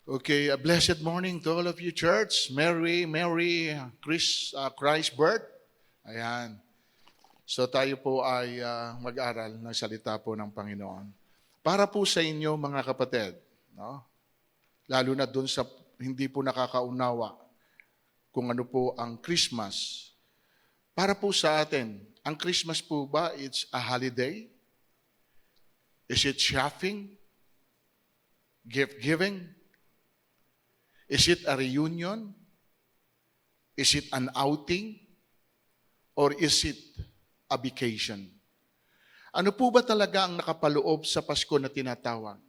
Okay, a blessed morning to all of you, church. Christ birth. Ayan. So tayo po ay mag-aral ng salita po ng Panginoon. Para po sa inyo, mga kapatid, no? Lalo na doon sa hindi po nakakaunawa kung ano po ang Christmas. Para po sa atin, ang Christmas po ba, it's a holiday? Is it shopping? Gift giving? Is it a reunion? Is it an outing? Or is it a vacation? Ano po ba talaga ang nakapaloob sa Pasko na tinatawag?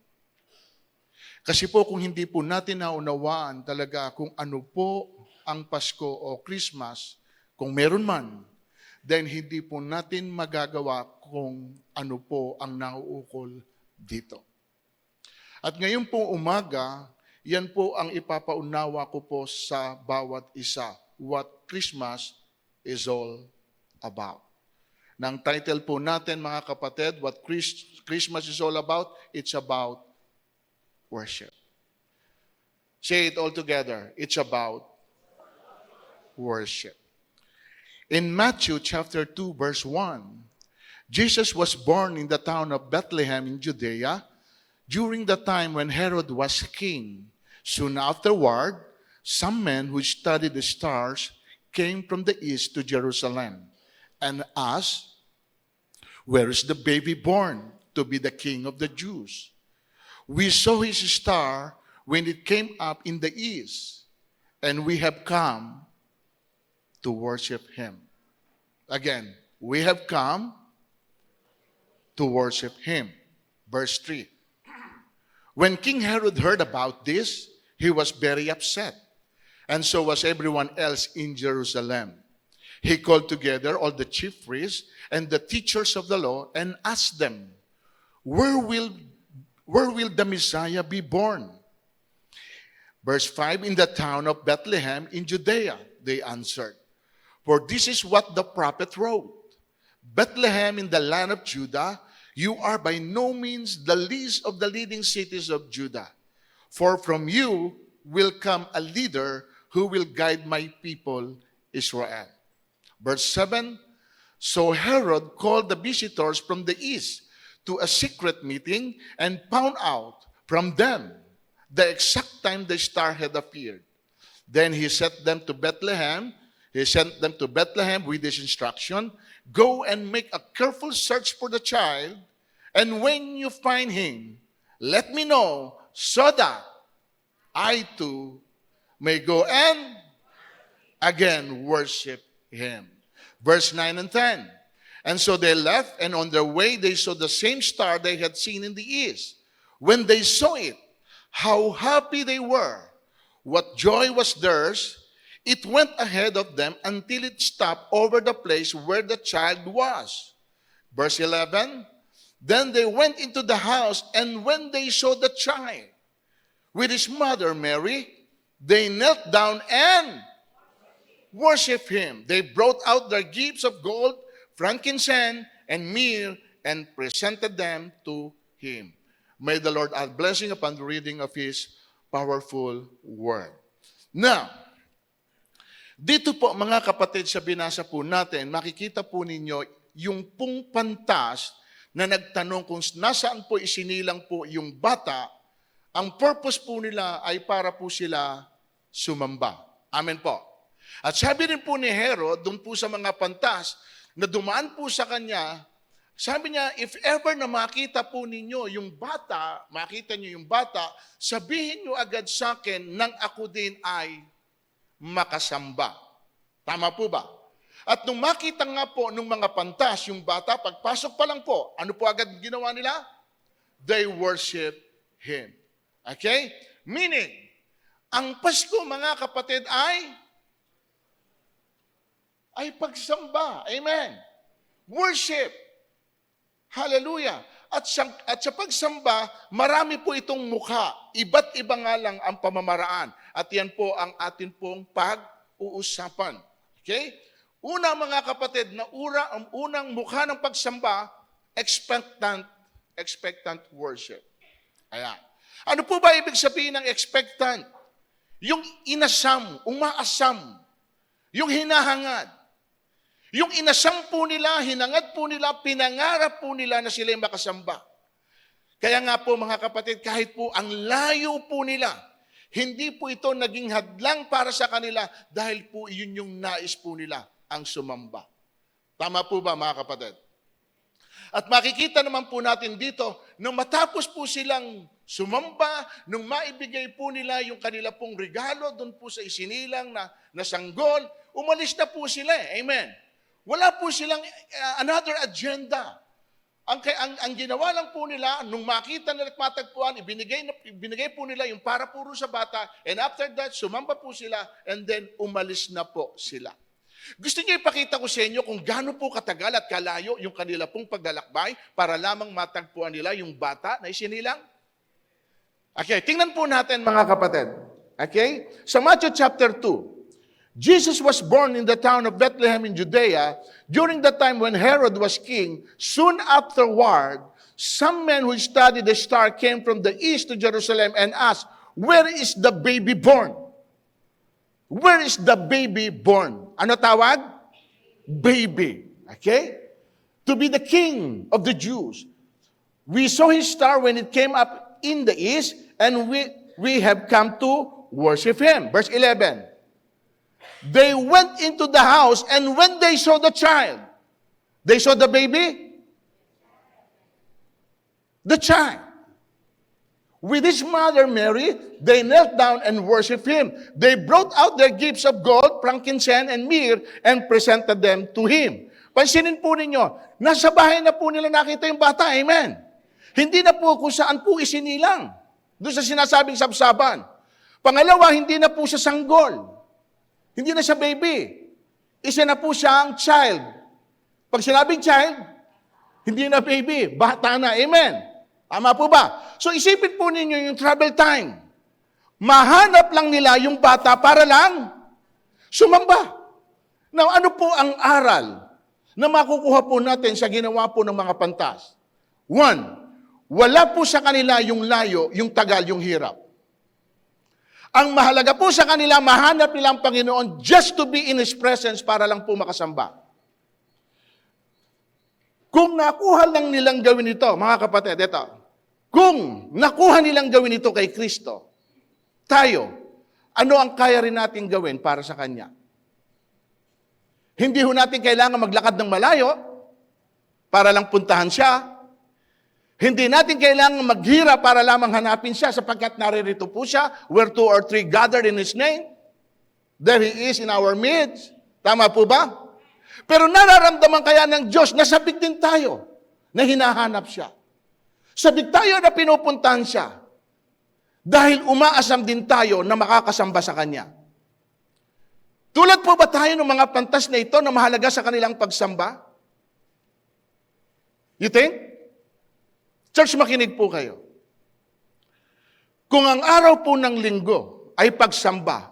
Kasi po kung hindi po natin naunawaan talaga kung ano po ang Pasko o Christmas, kung meron man, then hindi po natin magagawa kung ano po ang nauukol dito. At ngayon po umaga, yan po ang ipapaunawa ko po sa bawat isa, what Christmas is all about. Nang title po natin, mga kapatid, what Christmas is all about, it's about worship. Say it all together. It's about worship. In Matthew chapter 2, verse 1, Jesus was born in the town of Bethlehem in Judea during the time when Herod was king. Soon afterward, some men who studied the stars came from the east to Jerusalem and asked, "Where is the baby born to be the king of the Jews? We saw his star when it came up in the east, and we have come to worship him." Again, we have come to worship him. Verse 3. When King Herod heard about this, he was very upset, and so was everyone else in Jerusalem. He called together all the chief priests and the teachers of the law and asked them, where will the Messiah be born? Verse 5, in the town of Bethlehem in Judea, they answered. For this is what the prophet wrote. Bethlehem in the land of Judah, you are by no means the least of the leading cities of Judah. For from you will come a leader who will guide my people Israel. Verse 7, so Herod called the visitors from the east to a secret meeting and found out from them the exact time the star had appeared. Then he sent them to Bethlehem with this instruction, go and make a careful search for the child, and when you find him, let me know so that I too may go and again worship him. Verse 9 and 10. And so they left, and on their way they saw the same star they had seen in the east. When they saw it, how happy they were. What joy was theirs. It went ahead of them until it stopped over the place where the child was. Verse 11. Then they went into the house, and when they saw the child with his mother Mary, they knelt down and worshiped him. They brought out their gifts of gold, frankincense, and myrrh, and presented them to him. May the Lord add blessing upon the reading of his powerful word. Now, dito po mga kapatid sa binasa po natin, makikita po ninyo yung pong pantas na nagtanong kung nasaan po isinilang po yung bata. Ang purpose po nila ay para po sila sumamba. Amen po. At sabi rin po ni Herod, doon po sa mga pantas, na dumaan po sa kanya, sabi niya, if ever na makita po ninyo yung bata, makita niyo yung bata, sabihin niyo agad sa akin nang ako din ay makasamba. Tama po ba? At nung makita nga po nung mga pantas, yung bata, pagpasok pa lang po, ano po agad ginawa nila? They worship him. Okay? Meaning, ang Pasko, mga kapatid, ay pagsamba. Amen. Worship. Hallelujah. At sa pagsamba, marami po itong mukha. Iba't iba nga lang ang pamamaraan. At yan po ang atin pong pag-uusapan. Okay? Una, mga kapatid, ang unang mukha ng pagsamba, expectant worship. Ayan. Ano po ba ibig sabihin ng expectant? Yung inasam, umaasam, yung hinahangad. Yung inasam po nila, hinangad po nila, pinangarap po nila na sila'y makasamba. Kaya nga po mga kapatid, kahit po ang layo po nila, hindi po ito naging hadlang para sa kanila dahil po yun yung nais po nila, ang sumamba. Tama po ba mga kapatid? At makikita naman po natin dito, nung matapos po silang sumamba, nung maibigay po nila yung kanila pong regalo doon po sa isinilang na sanggol, umalis na po sila. Amen. Wala po silang another agenda. Ang ginawa lang po nila, nung makita nila at matagpuan, ibinigay po nila yung para puro sa bata, and after that, sumamba po sila, and then umalis na po sila. Gusto niyo ipakita ko sa inyo kung gaano po katagal at kalayo yung kanila pong paglalakbay para lamang matagpuan nila yung bata na isinilang? Okay, tingnan po natin mga kapatid. Okay? Sa Matthew chapter 2, Jesus was born in the town of Bethlehem in Judea during the time when Herod was king. Soon afterward, some men who studied the star came from the east to Jerusalem and asked, "Where is the baby born? Where is the baby born?" Ano tawag? Baby. Okay? To be the king of the Jews. We saw his star when it came up in the east, and we have come to worship him. Verse 11. They went into the house, and when they saw the child, they saw the baby? The child. With his mother Mary, they knelt down and worshiped him. They brought out their gifts of gold, frankincense, and myrrh, and presented them to him. Pansinin po ninyo, nasa bahay na po nila nakita yung bata, amen? Hindi na po kung saan po isinilang. Doon sa sinasabing sabsaban. Pangalawa, hindi na po siya sanggol. Hindi na siya baby. Isa na po siyang child. Pag sinabing child, hindi na baby, bata na. Amen. Tama po ba? So isipin po ninyo yung travel time. Mahanap lang nila yung bata para lang sumamba. Now, ano po ang aral na makukuha po natin sa ginawa po ng mga pantas? One, wala po sa kanila yung layo, yung tagal, yung hirap. Ang mahalaga po sa kanila, mahanap nila ang Panginoon just to be in His presence para lang po makasamba. Kung nakuha lang nilang gawin ito, mga kapatid, ito, kung nakuha nilang gawin ito kay Kristo, tayo, ano ang kaya rin natin gawin para sa Kanya? Hindi ho natin kailangan maglakad ng malayo para lang puntahan siya. Hindi natin kailangan maghira para lamang hanapin siya sapagkat naririto po siya, where 2 or 3 gathered in His name, there He is in our midst. Tama po ba? Pero nararamdaman kaya ng Diyos na sabik din tayo na hinahanap siya. Sabik tayo na pinupuntahan siya dahil umaasam din tayo na makakasamba sa Kanya. Tulad po ba tayo ng mga pantas na ito na mahalaga sa kanilang pagsamba? You think? Church, makinig po kayo. Kung ang araw po ng linggo ay pagsamba,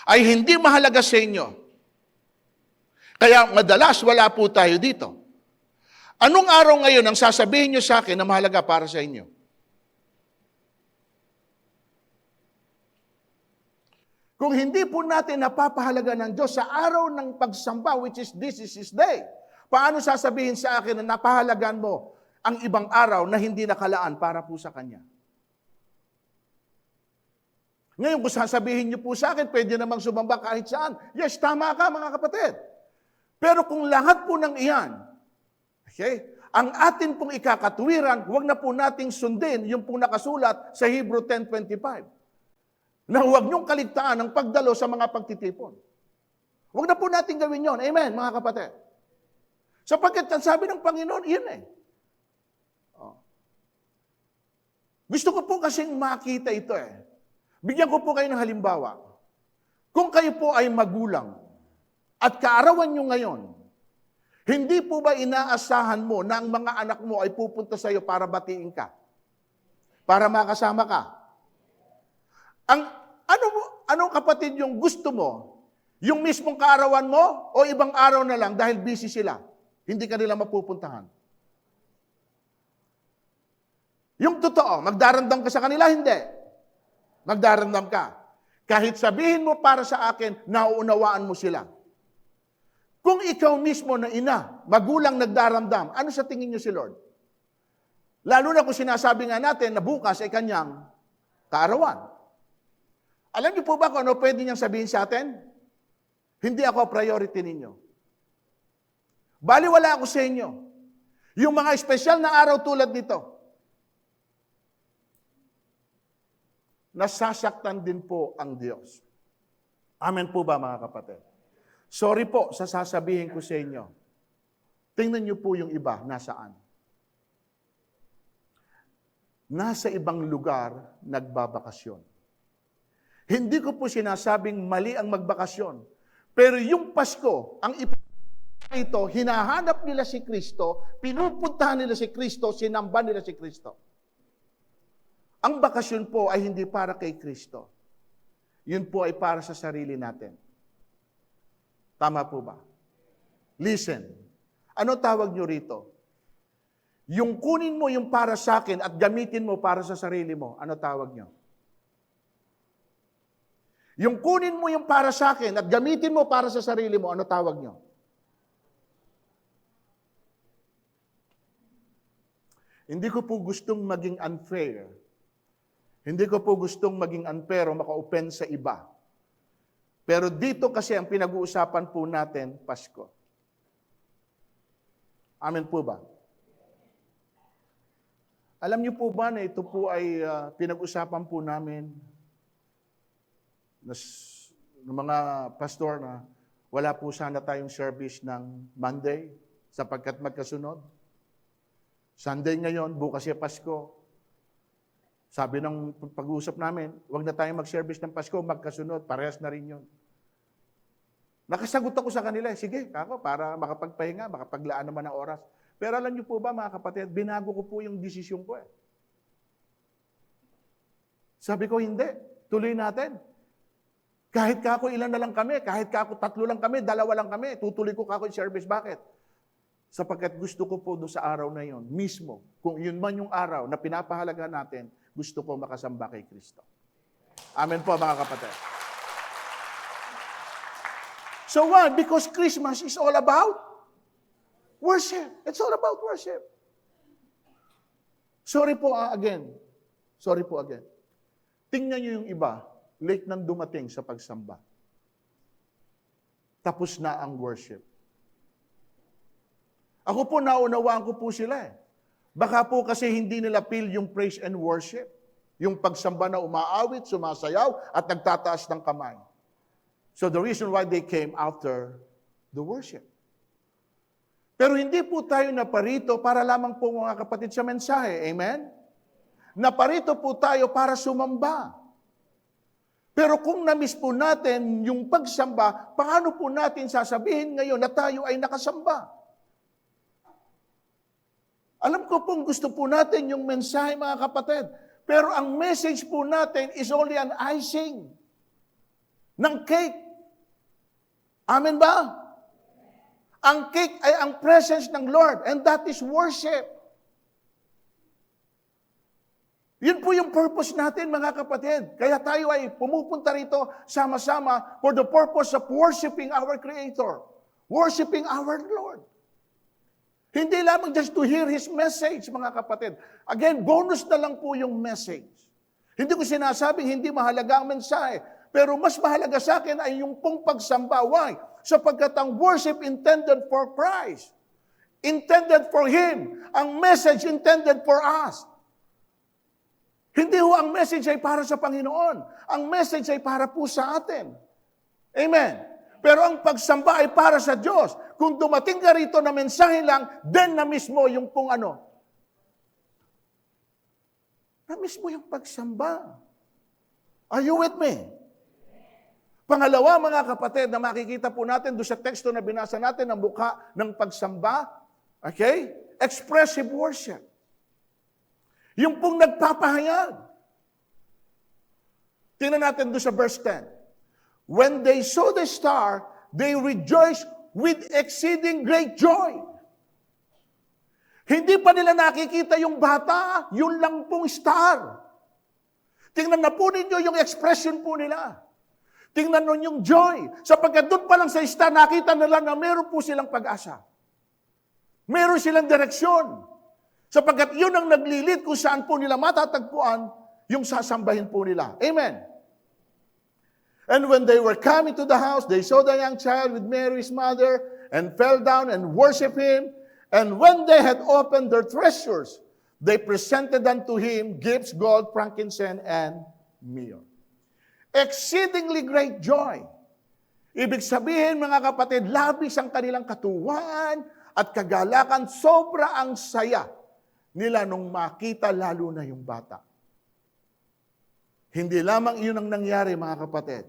ay hindi mahalaga sa inyo, kaya madalas wala po tayo dito. Anong araw ngayon ang sasabihin nyo sa akin na mahalaga para sa inyo? Kung hindi po natin napapahalaga ng Diyos sa araw ng pagsamba, which is this is His day, paano sasabihin sa akin na napahalagan mo ang ibang araw na hindi nakalaan para po sa Kanya? Ngayon, kung sasabihin niyo po sa akin, pwede namang sumamba kahit saan. Yes, tama ka mga kapatid. Pero kung lahat po ng iyan, okay, ang atin pong ikakatwiran, huwag na po nating sundin yung pong nakasulat sa Hebrew 10:25. Na huwag niyong kaligtaan ang pagdalo sa mga pagtitipon. Huwag na po natin gawin yon. Amen, mga kapatid. Sapagkat ang sabi ng Panginoon, yun eh. Gusto ko po kasing makita ito eh. Bigyan ko po kayo ng halimbawa. Kung kayo po ay magulang at kaarawan nyo ngayon, hindi po ba inaasahan mo na ang mga anak mo ay pupunta sa iyo para batiin ka? Para makasama ka? Ano kapatid yung gusto mo? Yung mismong kaarawan mo o ibang araw na lang dahil busy sila? Hindi ka nila mapupuntahan. Yung totoo, magdarandam ka sa kanila? Hindi. Magdarandam ka. Kahit sabihin mo para sa akin, nauunawaan mo sila. Kung ikaw mismo na ina, magulang nagdaramdam, ano sa tingin niyo si Lord? Lalo na kung sinasabi nga natin na bukas ay kanyang kaarawan. Alam niyo po ba kung ano pwede niyang sabihin sa atin? Hindi ako priority ninyo. Baliwala ako sa inyo. Yung mga espesyal na araw tulad nito, nasasaktan din po ang Diyos. Amen po ba mga kapatid? Sorry po sa sasabihin ko sa inyo. Tingnan niyo po yung iba, nasaan? Nasa ibang lugar, nagbabakasyon. Hindi ko po sinasabing mali ang magbakasyon. Pero yung Pasko, ang ito, hinahanap nila si Kristo, pinupuntahan nila si Kristo, sinamba nila si Kristo. Ang bakasyon po ay hindi para kay Kristo. Yun po ay para sa sarili natin. Tama po ba? Listen. Ano tawag nyo rito? Yung kunin mo yung para sa akin at gamitin mo para sa sarili mo, ano tawag nyo? Yung kunin mo yung para sa akin at gamitin mo para sa sarili mo, ano tawag nyo? Hindi ko po gustong maging unfair. Hindi ko po gustong maging unfair o maka-open sa iba. Pero dito kasi ang pinag-uusapan po natin, Pasko. Amen po ba? Alam niyo po ba na ito po ay pinag-usapan po namin ng mga pastor na wala po sana tayong service ng Monday sapagkat magkasunod. Sunday ngayon, bukas ay Pasko. Sabi ng pag-uusap namin, huwag na tayong mag-service ng Pasko, magkasunod, parehas na rin yun. Nakasagot ako sa kanila, sige, ako, para makapagpahinga, makapaglaan naman ng oras. Pero alam niyo po ba, mga kapatid, binago ko po yung desisyon ko. Sabi ko, hindi, tuloy natin. Kahit kako ilan na lang kami, kahit kako 3 lang kami, 2 lang kami, tutuloy ko kako yung service. Bakit? Sapagkat gusto ko po doon sa araw na yon, mismo, kung yun man yung araw na pinapahalaga natin, gusto ko makasamba kay Kristo. Amen po mga kapatid. So why? Because Christmas is all about worship. It's all about worship. Sorry po again. Tingnan niyo yung iba, late nang dumating sa pagsamba. Tapos na ang worship. Ako po, naunawaan ko po sila. Baka po kasi hindi nila feel yung praise and worship. Yung pagsamba na umaawit, sumasayaw, at nagtataas ng kamay. So the reason why they came after the worship. Pero hindi po tayo naparito para lamang po mga kapatid sa mensahe. Amen? Naparito po tayo para sumamba. Pero kung na-miss po natin yung pagsamba, paano po natin sasabihin ngayon na tayo ay nakasamba? Alam ko pong gusto po natin yung mensahe, mga kapatid. Pero ang message po natin is only an icing ng cake. Amen ba? Ang cake ay ang presence ng Lord, and that is worship. Yun po yung purpose natin, mga kapatid. Kaya tayo ay pumupunta rito sama-sama for the purpose of worshiping our Creator. Worshiping our Lord. Hindi lamang just to hear His message, mga kapatid. Again, bonus na lang po yung message. Hindi ko sinasabing hindi mahalaga ang mensahe. Pero mas mahalaga sa akin ay yung pong pagsamba. Why? Sapagkat ang worship intended for Christ. Intended for Him. Ang message intended for us. Hindi ho ang message ay para sa Panginoon. Ang message ay para po sa atin. Amen. Pero ang pagsamba ay para sa Diyos. Kung dumating ka rito na mensahe lang, then na mismo yung pong ano. Na mismo yung pagsamba. Are you with me? Pangalawa, mga kapatid, na makikita po natin doon sa teksto na binasa natin, ang mukha ng pagsamba, okay? Expressive worship. Yung pong nagpapahayag. Tingnan natin doon sa verse 10. When they saw the star, they rejoiced with exceeding great joy. Hindi pa nila nakikita yung bata, yun lang pong star. Tingnan na po ninyo yung expression po nila. Tingnan nun yung joy. Sapagkat doon pa lang sa star, nakita nila na meron po silang pag-asa. Meron silang direksyon. Sapagkat yun ang naglilid kung saan po nila matatagpuan yung sasambahin po nila. Amen. And when they were coming to the house, they saw the young child with Mary, his mother, and fell down and worshiped him. And when they had opened their treasures, they presented unto him gifts, gold, frankincense, and myrrh. Exceedingly great joy. Ibig sabihin, mga kapatid, labis ang kanilang katuwaan at kagalakan, sobra ang saya nila nung makita lalo na yung bata. Hindi lamang iyon ang nangyari, mga kapatid.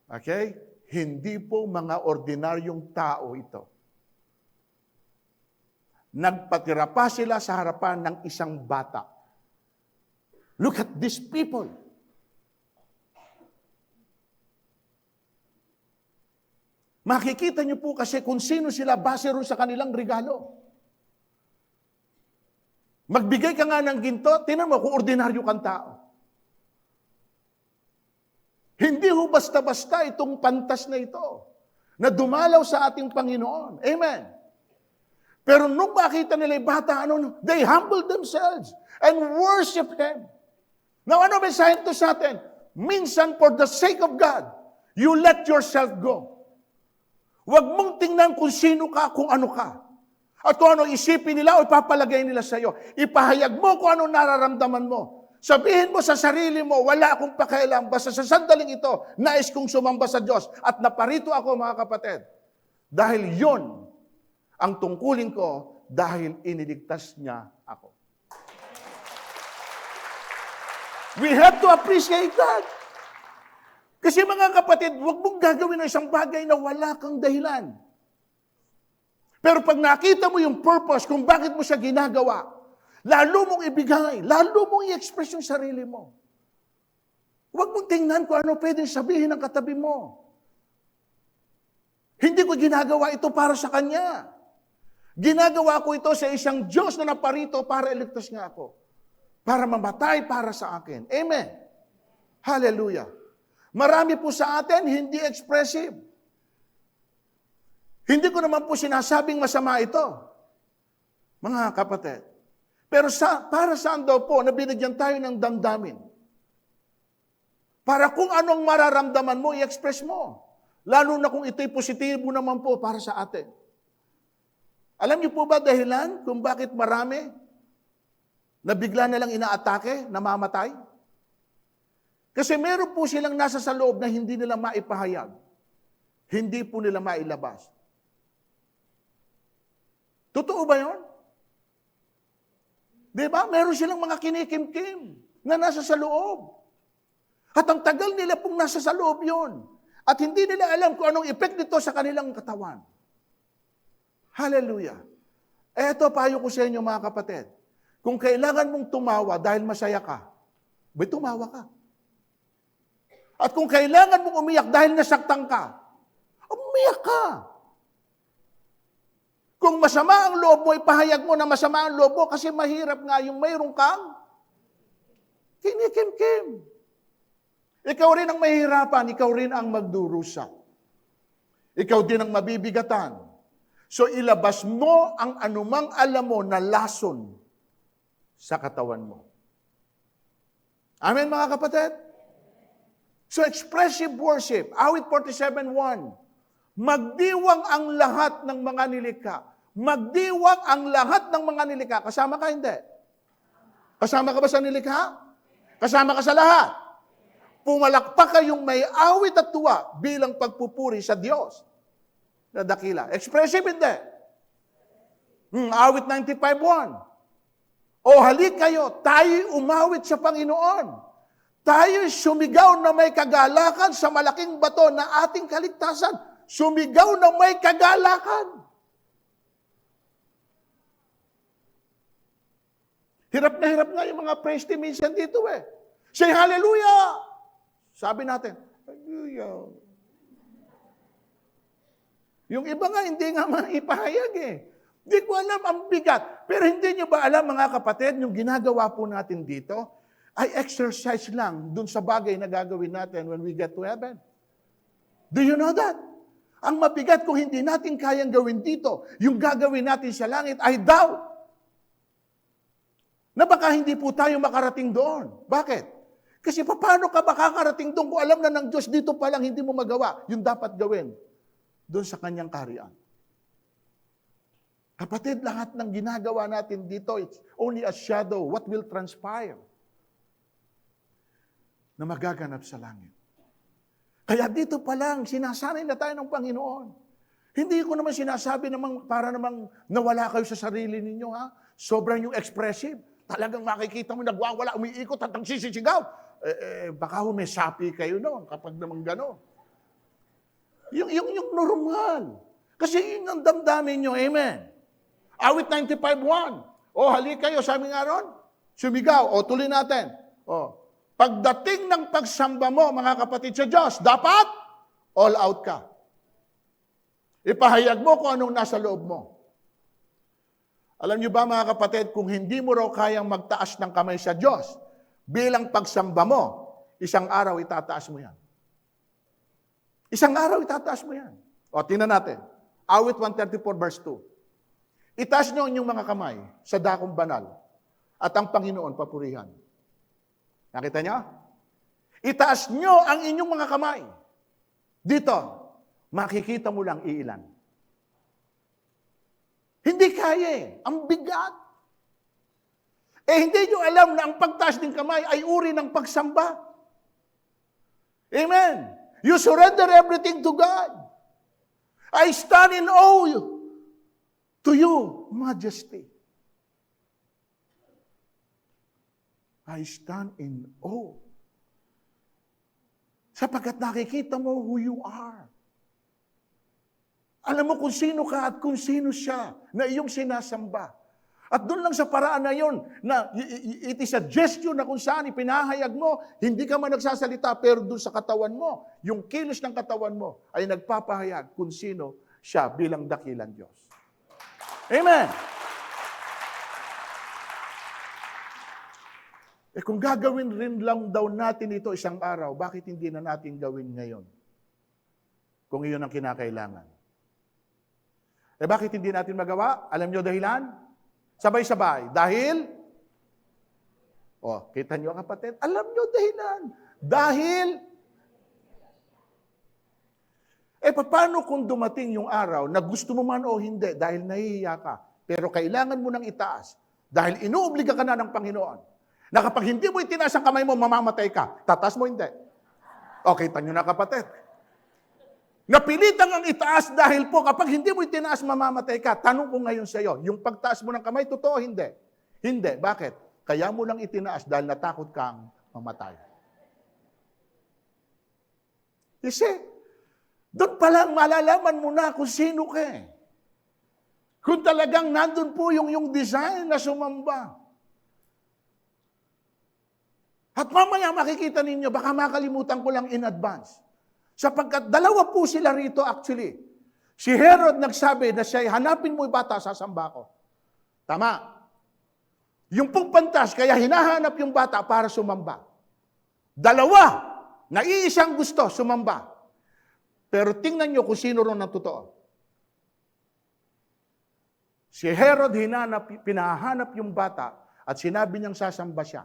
Okay? Hindi po mga ordinaryong tao ito. Nagpatira pa sila sa harapan ng isang bata. Look at these people. Makikita niyo po kasi kung sino sila base rin sa kanilang regalo. Magbigay ka nga ng ginto, tinan mo kung ordinaryo kang tao. Hindi ho basta-basta itong pantas na ito na dumalaw sa ating Panginoon. Amen. Pero nung makita nila yung bata, they humbled themselves and worship Him. Now, ano mensahe ito sa atin? Minsan, for the sake of God, you let yourself go. Huwag mong tingnan kung sino ka, kung ano ka. At kung ano isipin nila o ipapalagay nila sa iyo. Ipahayag mo kung ano nararamdaman mo. Sabihin mo sa sarili mo, wala akong pakialam. Basta sa sandaling ito, nais kong sumamba sa Diyos. At naparito ako, mga kapatid. Dahil yon ang tungkulin ko, dahil iniligtas niya ako. We have to appreciate that. Kasi mga kapatid, huwag mong gagawin ng isang bagay na wala kang dahilan. Pero pag nakita mo yung purpose kung bakit mo siya ginagawa, lalo mong ibigay, lalo mong i-express yung sarili mo. Huwag mong tingnan kung ano pwedeng sabihin ng katabi mo. Hindi ko ginagawa ito para sa Kanya. Ginagawa ko ito sa isang Diyos na naparito para iligtas niya ako. Para mamatay para sa akin. Amen. Hallelujah. Marami po sa atin, hindi expressive. Hindi ko naman po sinasabing masama ito, mga kapatid. Pero para saan daw po na binigyan tayo ng damdamin? Para kung anong mararamdaman mo, i-express mo. Lalo na kung ito'y positibo naman po para sa atin. Alam niyo po ba dahilan kung bakit marami na bigla na lang inaatake, namamatay? Kasi meron po silang nasa sa loob na hindi nila maipahayag. Hindi po nila mailabas. Totoo ba yun? Diba? Meron silang mga kinikimkim na nasa sa loob. At ang tagal nila pong nasa sa loob yun. At hindi nila alam kung anong effect nito sa kanilang katawan. Hallelujah. Eto, payo ko sa inyo mga kapatid. Kung kailangan mong tumawa dahil masaya ka, may tumawa ka. At kung kailangan mong umiyak dahil nasaktan ka, umiyak ka. Kung masama ang loob mo, ipahayag mo na masama ang loob mo kasi mahirap nga yung mayroong kang kinikim-kim. Ikaw rin ang mahihirapan, ikaw rin ang magdurusa. Ikaw din ang mabibigatan. So ilabas mo ang anumang alam mo na lason sa katawan mo. Amen mga kapatid? So expressive worship, awit 47:1. Magdiwang ang lahat ng mga nilikha. Magdiwang ang lahat ng mga nilikha. Kasama ka hindi? Kasama ka ba sa nilikha? Kasama ka sa lahat? Pumalakpak kayong may awit at tuwa bilang pagpupuri sa Diyos na dakila. Expressive hindi? Awit 95:1. O halik kayo, tayo umawit sa Panginoon. Tayo sumigaw na may kagalakan sa malaking bato na ating kaligtasan. Sumigaw na may kagalakan. Hirap nga yung mga praise team minsan dito eh. Say hallelujah! Sabi natin, hallelujah. Yung iba nga, hindi nga maipahayag eh. Di ko alam, ang bigat. Pero hindi nyo ba alam, mga kapatid, yung ginagawa po natin dito, ay exercise lang dun sa bagay na gagawin natin when we get to heaven. Do you know that? Ang mabigat kung hindi natin kayang gawin dito, yung gagawin natin sa langit ay doubt. Na baka hindi po tayo makarating doon. Bakit? Kasi paano ka makakarating doon kung alam na ng Diyos dito pa lang hindi mo magawa yung dapat gawin doon sa kanyang kaharian. Kapatid, lahat ng ginagawa natin dito, it's only a shadow, what will transpire na magaganap sa langit. Kaya dito pa lang, sinasanay na tayo ng Panginoon. Hindi ko naman sinasabi namang para namang nawala kayo sa sarili ninyo, ha? Sobrang yung expressive. Talagang makikita mo, nagwawala, umiikot at nagsisisigaw. Baka may sapi kayo noon kapag naman gano'n. Yung normal. Kasi yun ang damdamin nyo, amen. Awit 95:1. Halik kayo, sabi nga ron, sumigaw. Tuloy natin. Pagdating ng pagsamba mo, mga kapatid sa Diyos, dapat all out ka. Ipahayag mo kung anong nasa loob mo. Alam niyo ba, mga kapatid, kung hindi mo raw kayang magtaas ng kamay sa Diyos, bilang pagsamba mo, isang araw itataas mo yan. Isang araw itataas mo yan. Tingnan natin. Awit 134 verse 2. Itaas niyo ang inyong mga kamay sa dakong banal at ang Panginoon papurihan. Nakita niyo? Itaas niyo ang inyong mga kamay. Dito, makikita mo lang iilan. Hindi kaya eh. Ang bigat. Hindi nyo alam na ang pagtaas ng kamay ay uri ng pagsamba. Amen. You surrender everything to God. I stand in awe to you, Majesty. I stand in awe. Sapagkat nakikita mo who you are. Alam mo kung sino ka at kung sino siya na iyong sinasamba. At doon lang sa paraan na yun, na it is a gesture na kung saan ipinahayag mo, hindi ka man nagsasalita, pero doon sa katawan mo, yung kilos ng katawan mo, ay nagpapahayag kung sino siya bilang dakilang Diyos. Amen! Kung gagawin rin lang daw natin ito isang araw, bakit hindi na natin gawin ngayon? Kung iyon ang kinakailangan. Bakit hindi natin magawa? Alam nyo dahilan? Sabay-sabay. Dahil? Kita nyo kapatid? Alam nyo dahilan. Dahil? Paano kung dumating yung araw na gusto mo man o hindi dahil nahihiya ka, pero kailangan mo nang itaas dahil inuobliga ka na ng Panginoon na kapag hindi mo itinaas ang kamay mo, mamamatay ka. Tataas mo hindi. Kita nyo na kapatid. Napilitan ang itaas dahil po kapag hindi mo itinaas, mamamatay ka. Tanong ko ngayon sa iyo, yung pagtaas mo ng kamay, totoo hindi? Hindi. Bakit? Kaya mo lang itinaas dahil natakot kang mamatay. You see, doon pa lang malalaman mo na kung sino ka eh. Kung talagang nandun po yung design na sumamba. At mamaya makikita ninyo, baka makalimutan ko lang in advance. Sapagkat dalawa po sila rito actually. Si Herod nagsabi na siya, hanapin mo yung bata, sasamba ko. Tama. Yung pong pantas, kaya hinahanap yung bata para sumamba. Dalawa, na iisang gusto, sumamba. Pero tingnan nyo kung sino ron ang totoo. Si Herod pinahanap yung bata at sinabi niyang sasamba siya.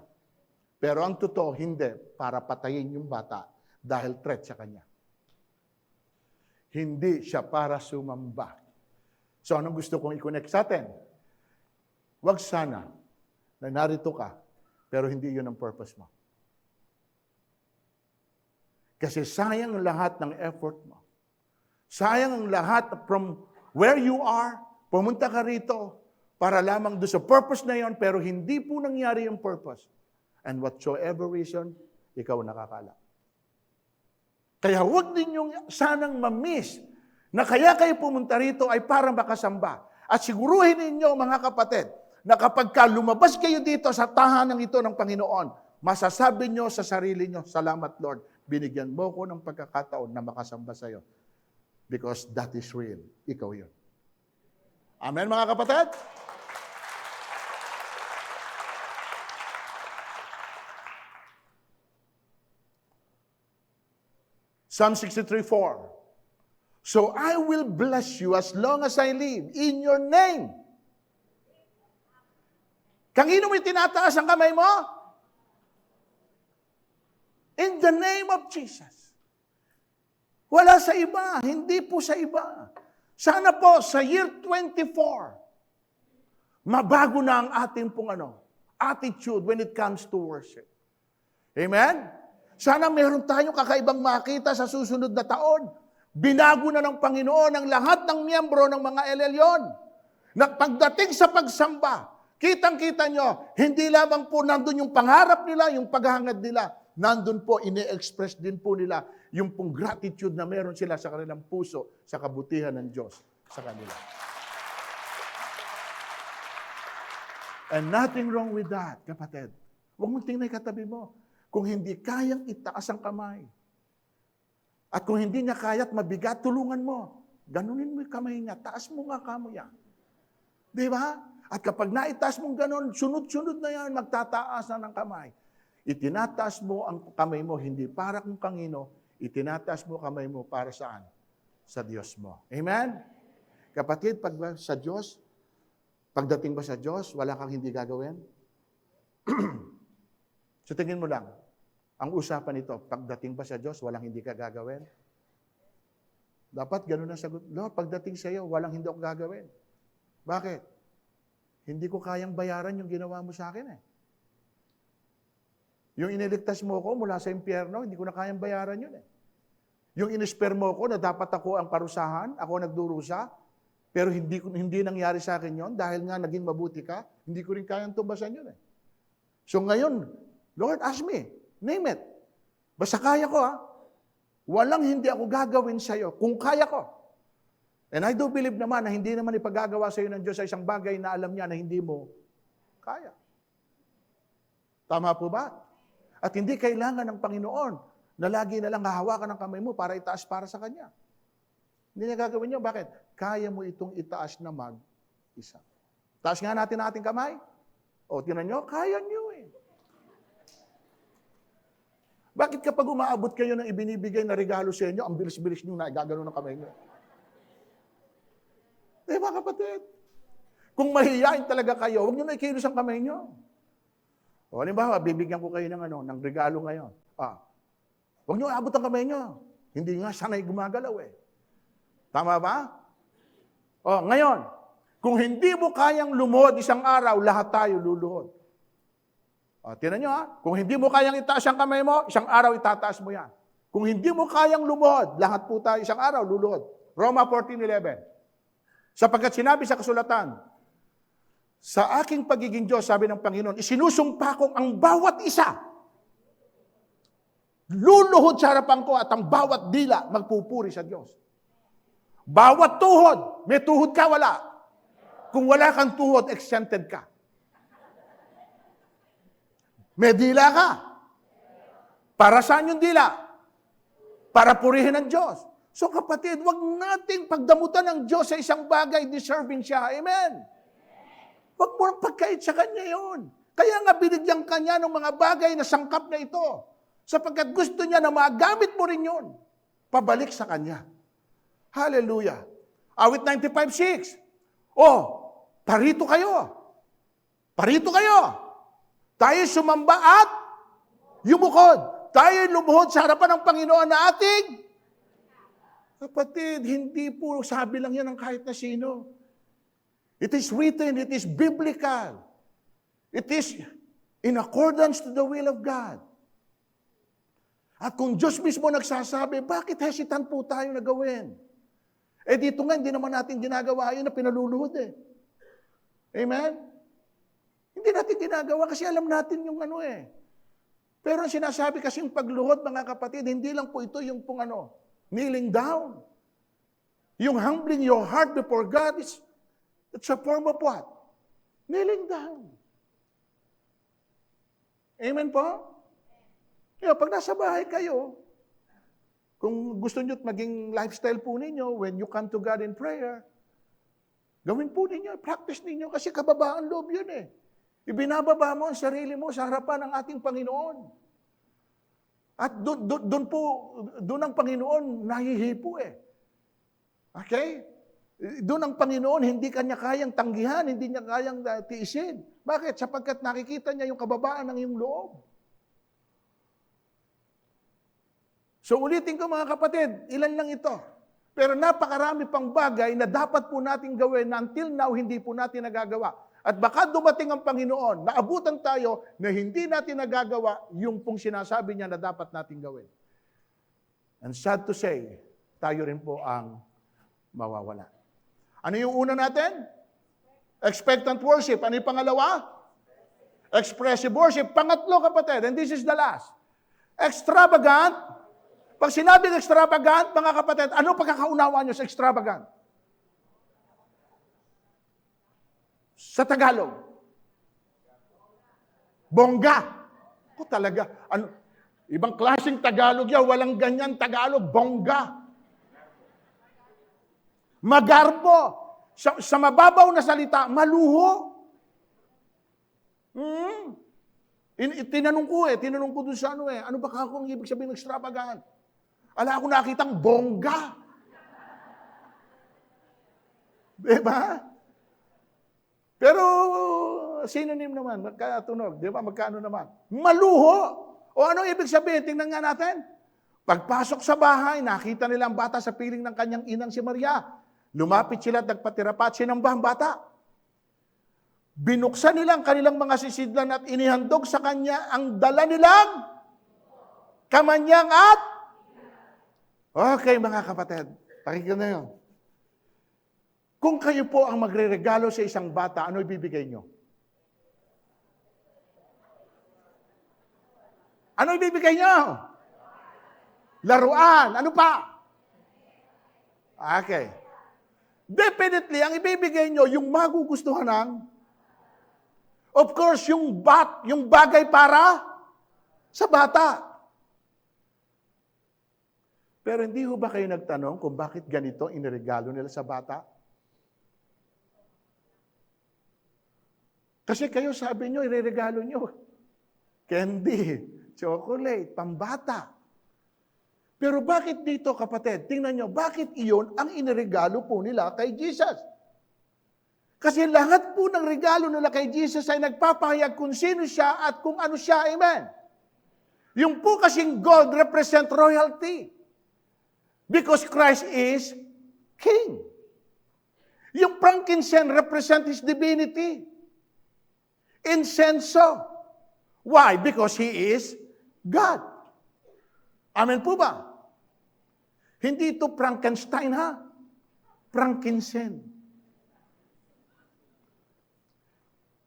Pero ang totoo, hindi, para patayin yung bata dahil threat sa kanya. Hindi siya para sumamba. So anong gusto kong i-connect sa atin? Huwag sana na narito ka, pero hindi yun ang purpose mo. Kasi sayang ang lahat ng effort mo. Sayang ang lahat from where you are, pumunta ka rito para lamang doon sa purpose na yon, pero hindi po nangyari yung purpose. And whatsoever reason, ikaw nakakala. Kaya huwag ninyong sanang ma-miss na kaya kayo pumunta rito ay para makasamba. At siguruhin ninyo, mga kapatid, na kapag lumabas kayo dito sa tahanan ito ng Panginoon, masasabi nyo sa sarili nyo, salamat Lord, binigyan mo ko ng pagkakataon na makasamba sa iyo. Because that is real. Ikaw yun. Amen, mga kapatid? Psalm 63:4. So I will bless you as long as I live in your name. Kanino mo itinataas ang kamay mo? In the name of Jesus. Wala sa iba, hindi po sa iba. Sana po sa year 24, mabago na ang ating pong attitude when it comes to worship. Amen? Sana meron tayong kakaibang makita sa susunod na taon. Binago na ng Panginoon ang lahat ng miyembro ng mga LLyon. Na pagdating sa pagsamba, kitang-kita nyo, hindi lamang po nandun yung pangarap nila, yung paghahangad nila. Nandun po, ine-express din po nila yung pong gratitude na meron sila sa kanilang puso sa kabutihan ng Diyos sa kanila. And nothing wrong with that, kapatid. Huwag mong tingnan yung katabi mo. Kung hindi kayang itaas ang kamay, at kung hindi niya kaya't mabigat, tulungan mo. Ganunin mo yung kamay niya. Taas mo nga kamo yan. Di ba? At kapag naitaas mong ganun, sunod-sunod na yan, magtataas na ng kamay. Itinataas mo ang kamay mo, hindi para kung kangino, itinataas mo kamay mo para saan? Sa Diyos mo. Amen? Kapatid, pag sa Diyos, pagdating ba sa Diyos, wala kang hindi gagawin? So tingin mo lang, ang usapan nito, pagdating ba sa Diyos, walang hindi ka gagawin? Dapat ganun ang sagot. Lord, pagdating sa iyo, walang hindi ako gagawin. Bakit? Hindi ko kayang bayaran yung ginawa mo sa akin eh. Yung iniligtas mo ko mula sa impyerno, hindi ko na kayang bayaran yun eh. Yung inisper mo ko na dapat ako ang parusahan, ako nagdurusa, pero hindi nangyari sa akin yon dahil nga naging mabuti ka, hindi ko rin kayang tumbasan yun eh. So ngayon, Lord, ask me. Name it. Basta kaya ko Walang hindi ako gagawin sa iyo kung kaya ko. And I do believe naman na hindi naman ipagagawa sa iyo ng Diyos sa isang bagay na alam niya na hindi mo kaya. Tama po ba? At hindi kailangan ng Panginoon na lagi na lang hahawakan ng kamay mo para itaas para sa Kanya. Hindi niya gagawin niyo. Bakit? Kaya mo itong itaas na mag-isa. Taas nga natin ang ating kamay. O, tinan niyo, kaya niyo eh. Bakit kapag umaabot kayo ng ibinibigay na regalo sa inyo, ang bilis-bilis nyo na gagano ng kamay nyo? Diba kapatid? Kung mahihain talaga kayo, huwag nyo na ikilos ang kamay nyo. O halimbawa, bibigyan ko kayo ng regalo ngayon. Huwag nyo aabot ang kamay nyo. Hindi nga sanay gumagalaw eh. Tama ba? O ngayon, kung hindi mo kayang lumuhod isang araw, lahat tayo luluhod. Tinan nyo kung hindi mo kayang itaas ang kamay mo, isang araw itataas mo yan. Kung hindi mo kayang lumuhod, lahat po tayo isang araw luluhod. Roma 14:11. Sapagkat sinabi sa kasulatan, sa aking pagiging Diyos, sabi ng Panginoon, isinusumpa kong ang bawat isa. Luluhod sa harapan ko at ang bawat dila magpupuri sa Diyos. Bawat tuhod, may tuhod ka, wala. Kung wala kang tuhod, exempted ka. May dila ka. Para saan yung dila? Para purihin ang Diyos. So kapatid, wag nating pagdamutan ng Diyos sa isang bagay, deserving siya. Amen? Wag mo ang pagkait sa Kanya yun. Kaya nga binigyan Kanya ng mga bagay na sangkap na ito. Sapagkat gusto niya na magamit mo rin yun. Pabalik sa Kanya. Hallelujah. Awit 95:6. Parito kayo. Parito kayo. Tayo sumamba at yumukod. Tayo lumuhod sa harapan ng Panginoon na ating. Kapatid, hindi po sabi lang yan ng kahit na sino. It is written, it is biblical. It is in accordance to the will of God. At kung Diyos mismo nagsasabi, bakit hesitant po tayo na gawin? Dito nga, hindi naman natin ginagawa yun na pinaluluhod eh. Amen? Hindi natin ginagawa kasi alam natin yung Pero ang sinasabi kasi yung pagluhod, mga kapatid, hindi lang po ito yung pong kneeling down. Yung humbling your heart before God, it's a form of what? Kneeling down. Amen po? Pag nasa bahay kayo, kung gusto nyo maging lifestyle po ninyo, when you come to God in prayer, Gawin po ninyo, practice ninyo, kasi kababaan loob yun eh. Ibinababa mo ang sarili mo sa harapan ng ating Panginoon. At doon ang Panginoon nahihipo eh. Okay? Doon ang Panginoon, hindi kanya kayang tanggihan, hindi niya kayang tiisin. Bakit? Sapagkat nakikita niya yung kababaan ng iyong loob. So ulitin ko mga kapatid, ilan lang ito. Pero napakarami pang bagay na dapat po natin gawin na until now hindi po natin nagagawa. At baka dumating ang Panginoon, naabutan tayo na hindi natin nagagawa yung pong sinasabi niya na dapat natin gawin. And sad to say, tayo rin po ang mawawala. Ano yung una natin? Expectant worship. Ano yung pangalawa? Expressive worship. Pangatlo kapatid, and this is the last. Extravagant. Pag sinabing extravagant, mga kapatid, ano pagkakaunawa nyo sa extravagant? Sa Tagalog. Bongga. O talaga, ano, ibang klaseng Tagalog yan, walang ganyan Tagalog, bongga. Magarbo. Sa mababaw na salita, maluho. Tinanong ko dun sa ano ba kung ibig sabihin ng extravagant? Ala ako nakitang bongga. Diba? Pero, synonym naman, magkatunog. Diba? Magkano naman? Maluho. O ano ibig sabihin? Tingnan nga natin. Pagpasok sa bahay, nakita nila ang bata sa piling ng kanyang inang si Maria. Lumapit sila at nagpatirapat, sinamba ang bata. Binuksan nila ang kanilang mga sisidlan at inihandog sa kanya ang dala nilang kamanyang at okay, mga kapatid, pakinggan na yun. Kung kayo po ang magre-regalo sa isang bata, ano ibibigay nyo? Ano ibibigay nyo? Laruan. Ano pa? Okay. Definitely, ang ibibigay nyo, yung magugustuhan ng, of course, yung bagay para sa bata. Pero hindi ho ba kayo nagtanong kung bakit ganito iniregalo nila sa bata? Kasi kayo sabi nyo, ireregalo nyo. Candy, chocolate, pambata. Pero bakit dito, kapatid? Tingnan nyo, bakit iyon ang iniregalo po nila kay Jesus? Kasi lahat po ng regalo nila kay Jesus ay nagpapahayag kung sino siya at kung ano siya. Amen? Yung po kasing gold represent royalty. Because Christ is King. Yung frankincense represent His divinity. Incenso. Why? Because He is God. Amen po ba? Hindi ito Frankenstein ha. Frankincense.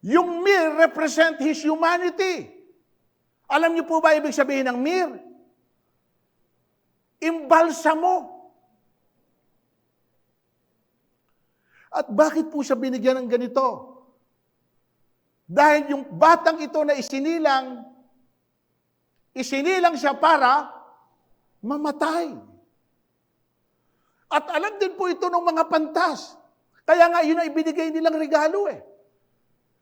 Yung myrrh represent His humanity. Alam niyo po ba ibig sabihin ng myrrh? Imbalsamo. At bakit po siya binigyan ng ganito? Dahil yung batang ito na isinilang siya para mamatay. At alam din po ito ng mga pantas. Kaya nga yun ang ibinigay nilang regalo eh.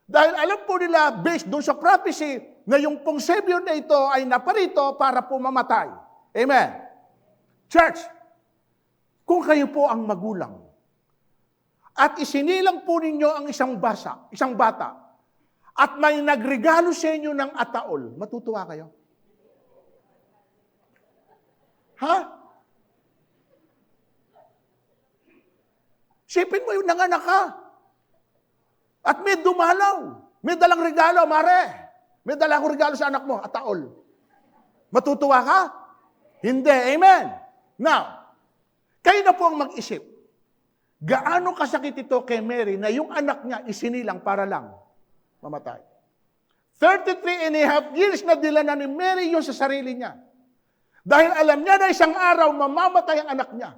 Dahil alam po nila, based doon sa prophecy, na yung pong Savior na ito ay naparito para po mamatay. Amen. Church, kung kayo po ang magulang at isinilang po ninyo ang isang bata, at may nagregalo sa inyo ng ataol, matutuwa kayo? Ha? Sipin mo yung nanganak ka. At may dumalaw. May dalang regalo, mare. May dalang regalo sa anak mo, ataol. Matutuwa ka? Hindi. Amen. Now, kayo na po ang mag-isip. Gaano kasakit ito kay Mary na yung anak niya isinilang para lang mamatay. 33 and a half years na dila na ni Mary yun sa sarili niya. Dahil alam niya na isang araw mamamatay ang anak niya.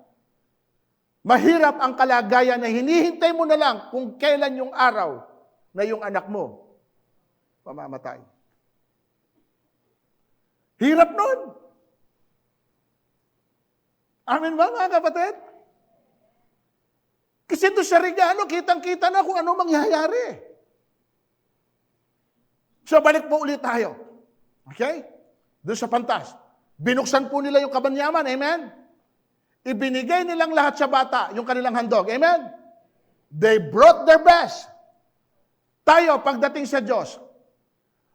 Mahirap ang kalagayan na hinihintay mo na lang kung kailan yung araw na yung anak mo mamamatay. Hirap nun. Amen ba mga kapatid? Kasi doon sa regalo, kitang-kita na kung ano mangyayari. So, balik po ulit tayo. Okay? Doon sa pantas. Binuksan po nila yung kabanyaman. Amen? Ibinigay nilang lahat sa bata, yung kanilang handog. Amen? They brought their best. Tayo, pagdating sa Diyos,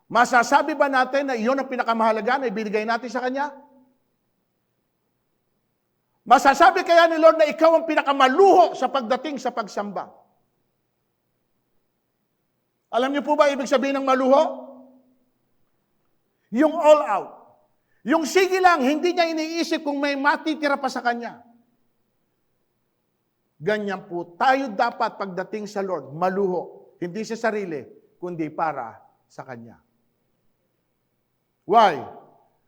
masasabi ba natin na iyon ang pinakamahalaga na ibinigay natin sa Kanya? Masasabi kaya ni Lord na ikaw ang pinakamaluho sa pagdating sa pagsamba? Alam niyo po ba ibig sabihin ng maluho? Yung all out. Yung sige lang, hindi niya iniisip kung may matitira pa sa Kanya. Ganyan po, tayo dapat pagdating sa Lord, maluho. Hindi sa sarili, kundi para sa Kanya. Why?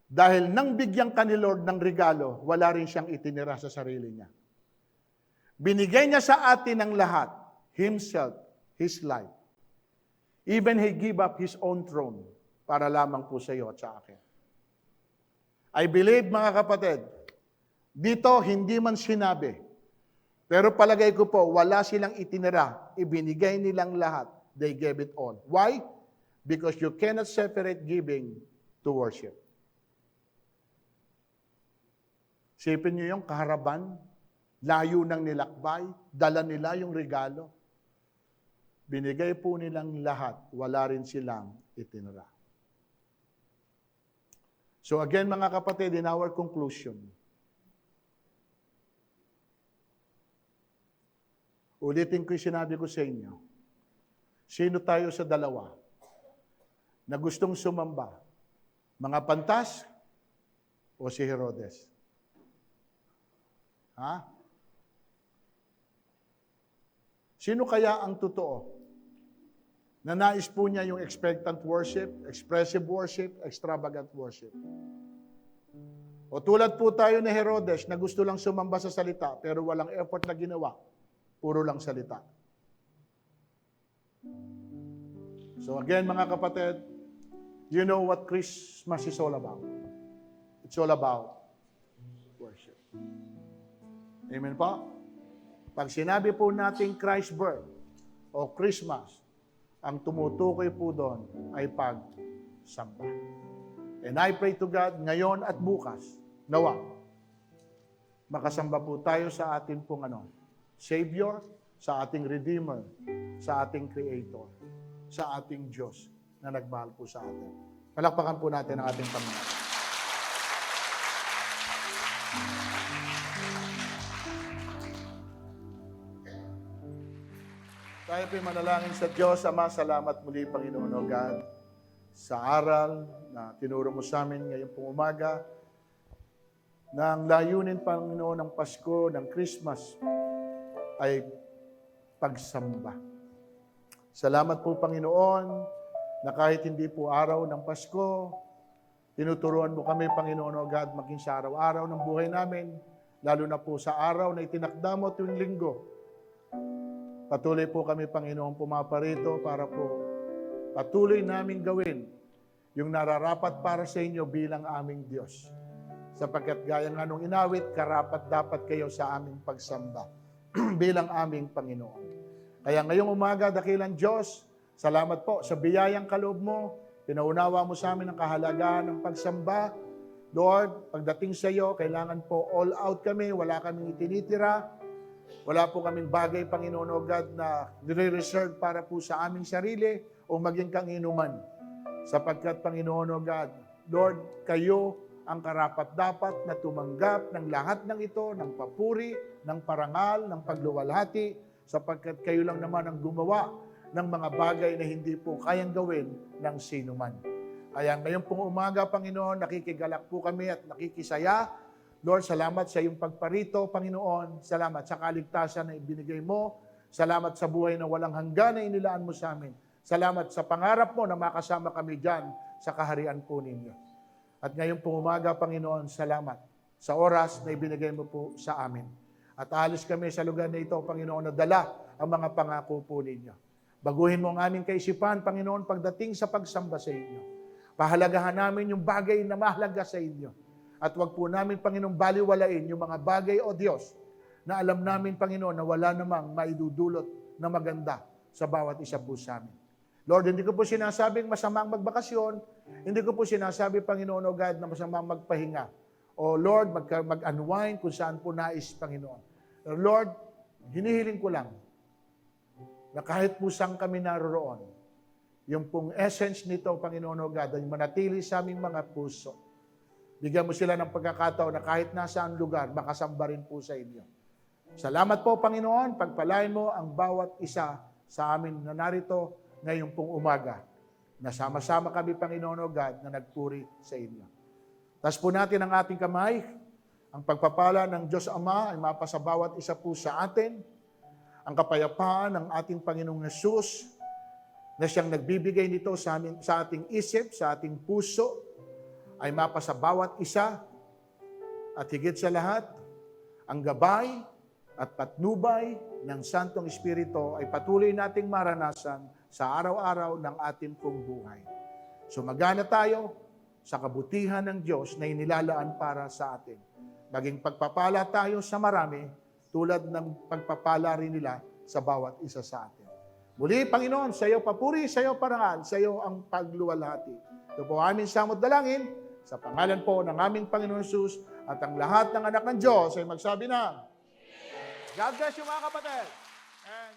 Dahil nang bigyan ka ni Lord ng regalo, wala rin siyang itinira sa sarili niya. Binigay niya sa atin ang lahat, Himself, His life. Even He gave up His own throne para lamang po sa iyo at sa akin. I believe, mga kapatid, dito hindi man sinabi, pero palagay ko po, wala silang itinira, ibinigay nilang lahat. They gave it all. Why? Because you cannot separate giving to worship. Sipin niyo yung kaharapan, layo ng nilakbay, dala nila yung regalo. Binigay po nilang lahat, wala rin silang itinira. So again, mga kapatid, in our conclusion, ulitin ko yung sinabi ko sa inyo, sino tayo sa dalawa na gustong sumamba? Mga pantas o si Herodes? Ha? Sino kaya ang totoo? Na nais po niya yung expectant worship, expressive worship, extravagant worship. O tulad po tayo ni Herodes na gusto lang sumamba sa salita pero walang effort na ginawa. Puro lang salita. So again, mga kapatid, you know what Christmas is all about. It's all about worship. Amen po? Pag sinabi po natin Christ's birth o Christmas, ang tumutukoy po doon ay pagsamba. And I pray to God, ngayon at bukas, nawa, makasamba po tayo sa ating pong Savior, sa ating Redeemer, sa ating Creator, sa ating Diyos na nagmahal po sa atin. Palakpakan po natin ang ating Panginoon. Tayo po'y manalangin sa Diyos. Ama, salamat muli, Panginoon o God, sa aral na tinuro mo sa amin ngayong pong umaga, na ang layunin, Panginoon, ng Pasko, ng Christmas, ay pagsamba. Salamat po, Panginoon, na kahit hindi po araw ng Pasko, tinuturuan mo kami, Panginoon o God, maging sa araw-araw ng buhay namin, lalo na po sa araw na itinakda mo tuwing linggo. Patuloy po kami, Panginoon, pumaparito para po patuloy namin gawin yung nararapat para sa inyo bilang aming Diyos. Sapagkat gaya nga nung inawit, karapat dapat kayo sa aming pagsamba bilang aming Panginoon. Kaya ngayong umaga, dakilang Diyos, salamat po sa biyayang kaloob mo. Pinaunawa mo sa amin ang kahalagahan ng pagsamba. Lord, pagdating sa iyo, kailangan po all out kami, wala kaming itinitira. Wala po kaming bagay, Panginoon o God, na nire-reserve para po sa aming sarili o maging kanginuman. Sapagkat, Panginoon o God, Lord, kayo ang karapat-dapat na tumanggap ng lahat ng ito, ng papuri, ng parangal, ng pagluwalhati, sapagkat kayo lang naman ang gumawa ng mga bagay na hindi po kayang gawin ng sinuman. Kaya ngayon pong umaga, Panginoon, nakikigalak po kami at nakikisaya. Lord, salamat sa iyong pagparito, Panginoon. Salamat sa kaligtasan na ibinigay mo. Salamat sa buhay na walang hanggan na inilaan mo sa amin. Salamat sa pangarap mo na makasama kami dyan sa kaharian po ninyo. At ngayon pong umaga, Panginoon, salamat sa oras na ibinigay mo po sa amin. At alis kami sa lugar na ito, Panginoon, na dala ang mga pangako po ninyo. Baguhin mo ang aming kaisipan, Panginoon, pagdating sa pagsamba sa inyo. Pahalagahan namin yung bagay na mahalaga sa inyo. At wag po namin, Panginoon, baliwalain yung mga bagay, o Diyos, na alam namin, Panginoon, na wala namang maidudulot na maganda sa bawat isa po sa amin. Lord, hindi ko po sinasabing masamang magbakasyon, hindi ko po sinasabi, Panginoon, O God, na masamang magpahinga. O Lord, mag-unwind kung saan po nais, Panginoon. Lord, hinihiling ko lang na kahit po saan kami naroroon, yung pong essence nito, Panginoon O God, ay manatili sa aming mga puso. Bigyan mo sila ng pagkakataon na kahit nasaan lugar, makasamba rin po sa inyo. Salamat po, Panginoon. Pagpalain mo ang bawat isa sa amin na narito ngayong pong umaga. Nasama-sama kami, Panginoon O God, na nagpuri sa inyo. Tas po natin ang ating kamay. Ang pagpapala ng Diyos Ama ay mapasa bawat isa po sa atin. Ang kapayapaan ng ating Panginoong Hesus na siyang nagbibigay nito sa ating isip, sa ating puso, ay mapasa bawat isa. At higit sa lahat, ang gabay at patnubay ng Santong Espiritu ay patuloy nating maranasan sa araw-araw ng ating pong buhay. Sumagana tayo sa kabutihan ng Diyos na inilalaan para sa atin. Maging pagpapala tayo sa marami, tulad ng pagpapala rin nila sa bawat isa sa atin. Muli, Panginoon, sa iyo papuri, sa iyo parangal, sa iyo ang pagluwalhati. Ito po aming samot dalangin, sa pangalan po ng aming Panginoon Jesus at ang lahat ng anak ng Diyos ay magsabi na, God bless you mga kapatid. And